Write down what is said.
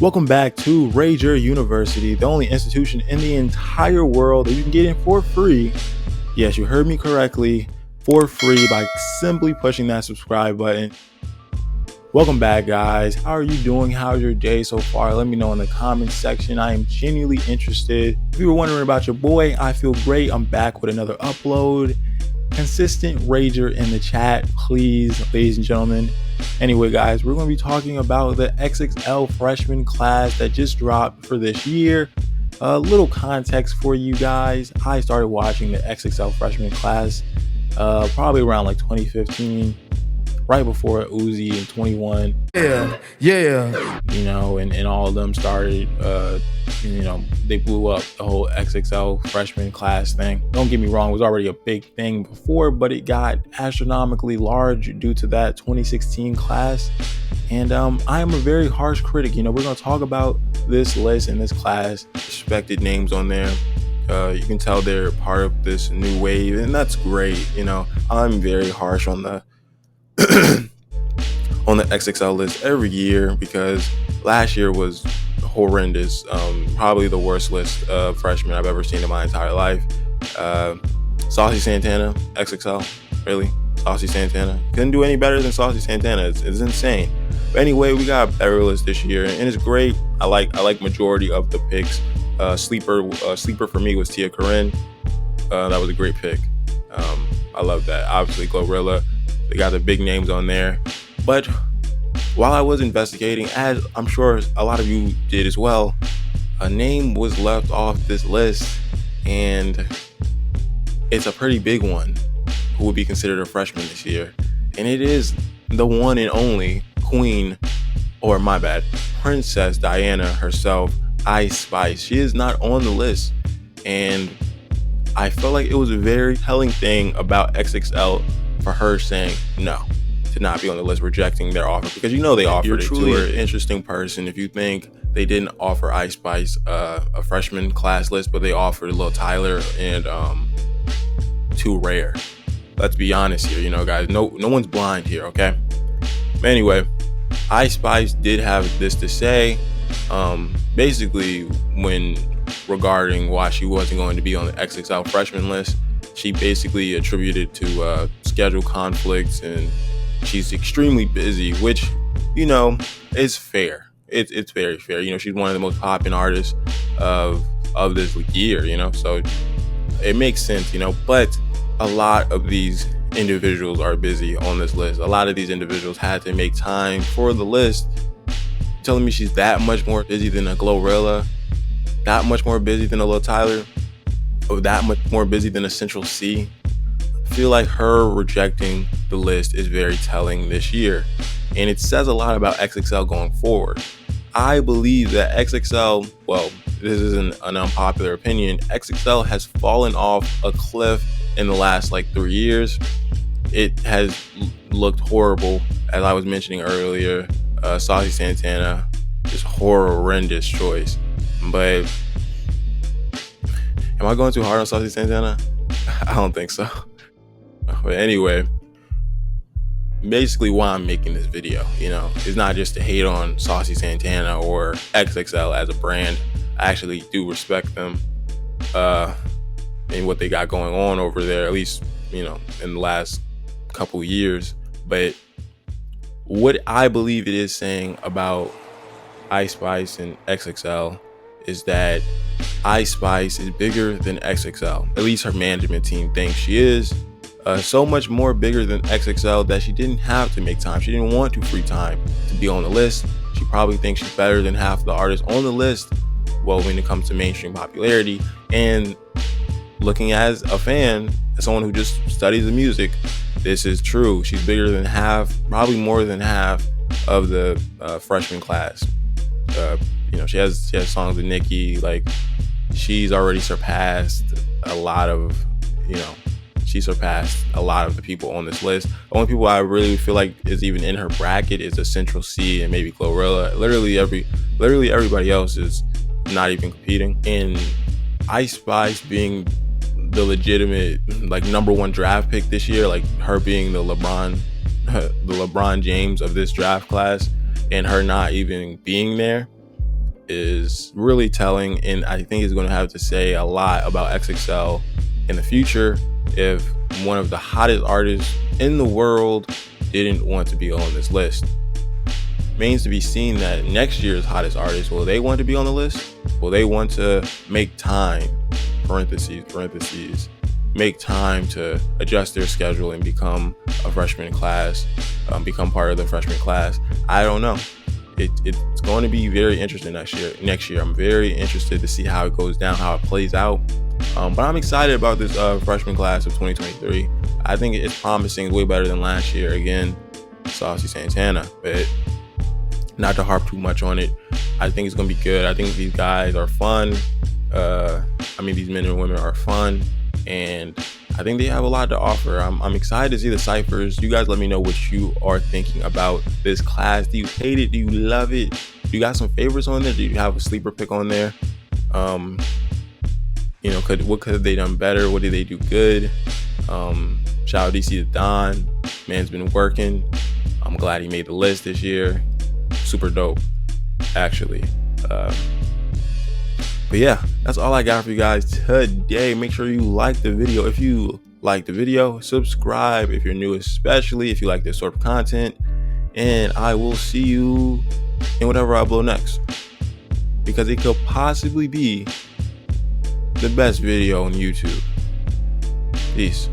Welcome back to Rager University, the only institution in the entire world that you can get in for free. Yes, you heard me correctly, for free by simply pushing that subscribe button. Welcome back, guys. How are you doing? How's your day so far? Let me know in the comments section. I am genuinely interested. If you were wondering about your boy, I feel great. I'm back with another upload. Consistent Rager in the chat, please, ladies and gentlemen. Anyway, guys, we're going to be talking about the XXL freshman class that just dropped for this year. A little context for you guys. I started watching the XXL freshman class probably around like 2015, right before Uzi in 21. Yeah. And all of them started, they blew up the whole XXL freshman class thing. Don't get me wrong, it was already a big thing before, but it got astronomically large due to that 2016 class. And I am a very harsh critic. We're going to talk about this list and this class, respected names on there. You can tell they're part of this new wave, and that's great. I'm very harsh on the on the XXL list every year because last year was horrendous. Probably the worst list of freshmen I've ever seen in my entire life. Saucy Santana, XXL, really? Saucy Santana. Couldn't do any better than Saucy Santana. It's insane. But anyway, we got a better list this year, and it's great. I like majority of the picks. Sleeper for me was Tia Corinne. That was a great pick. I love that. Obviously, Glorilla. They got the big names on there. But while I was investigating, as I'm sure a lot of you did as well, a name was left off this list, and it's a pretty big one who would be considered a freshman this year. And it is the one and only Princess Diana herself, Ice Spice. She is not on the list. And I felt like it was a very telling thing about XXL for her saying no, to not be on the list, rejecting their offer, because they offered it to her. You're truly an interesting person if you think they didn't offer Ice Spice a freshman class list, but they offered Lil Tyler and Too Rare. Let's be honest here, guys. No one's blind here, okay? But anyway, Ice Spice did have this to say, basically when regarding why she wasn't going to be on the XXL freshman list. She basically attributed to schedule conflicts, and she's extremely busy, which, is fair. It's very fair. She's one of the most popular artists of this year, so it makes sense, but a lot of these individuals are busy on this list. A lot of these individuals had to make time for the list. Telling me she's that much more busy than a Glorilla, that much more busy than a Lil Tyler, or that much more busy than a Central C. I feel like her rejecting the list is very telling this year, and it says a lot about XXL going forward. I believe that XXL, well, this is an unpopular opinion, XXL has fallen off a cliff in the last 3 years. It has looked horrible, as I was mentioning earlier. Saucy Santana, just horrendous choice. But am I going too hard on Saucy Santana? I don't think so. But anyway, basically why I'm making this video, is not just to hate on Saucy Santana or XXL as a brand. I actually do respect them and what they got going on over there, at least, in the last couple years. But what I believe it is saying about Ice Spice and XXL is that Ice Spice is bigger than XXL. At least her management team thinks she is. So much more bigger than XXL that she didn't have to make time. She didn't want to free time to be on the list. She probably thinks she's better than half the artists on the list, well, when it comes to mainstream popularity. And looking as a fan, as someone who just studies the music, this is true. She's bigger than half, probably more than half of the freshman class. She has songs with Nicki. She's already surpassed a lot of, she surpassed a lot of the people on this list. The only people I really feel like is even in her bracket is a Central C and maybe Glorilla. Literally everybody else is not even competing. And Ice Spice being the legitimate number one draft pick this year, her being the LeBron James of this draft class, and her not even being there, is really telling, and I think it's going to have to say a lot about XXL in the future if one of the hottest artists in the world didn't want to be on this list. Remains to be seen that next year's hottest artists, will they want to be on the list? Will they want to make time, parentheses, make time to adjust their schedule and become a freshman class, become part of the freshman class? I don't know. It's going to be very interesting next year. I'm very interested to see how it goes down, how it plays out. But I'm excited about this freshman class of 2023. I think it's promising, way better than last year. Again, Saucy Santana, but not to harp too much on it. I think it's going to be good. I think these guys are fun. These men and women are fun, and I think they have a lot to offer. I'm excited to see the ciphers. You guys let me know what you are thinking about this class. Do you hate it? Do you love it? Do you got some favorites on there? Do you have a sleeper pick on there? What could have they done better? What did they do good? Shout out DC to Don. Man's been working. I'm glad he made the list this year. Super dope, actually. But yeah, that's all I got for you guys today. Make sure you like the video. If you like the video, subscribe if you're new, especially if you like this sort of content. And I will see you in whatever I upload next, because it could possibly be the best video on YouTube. Peace.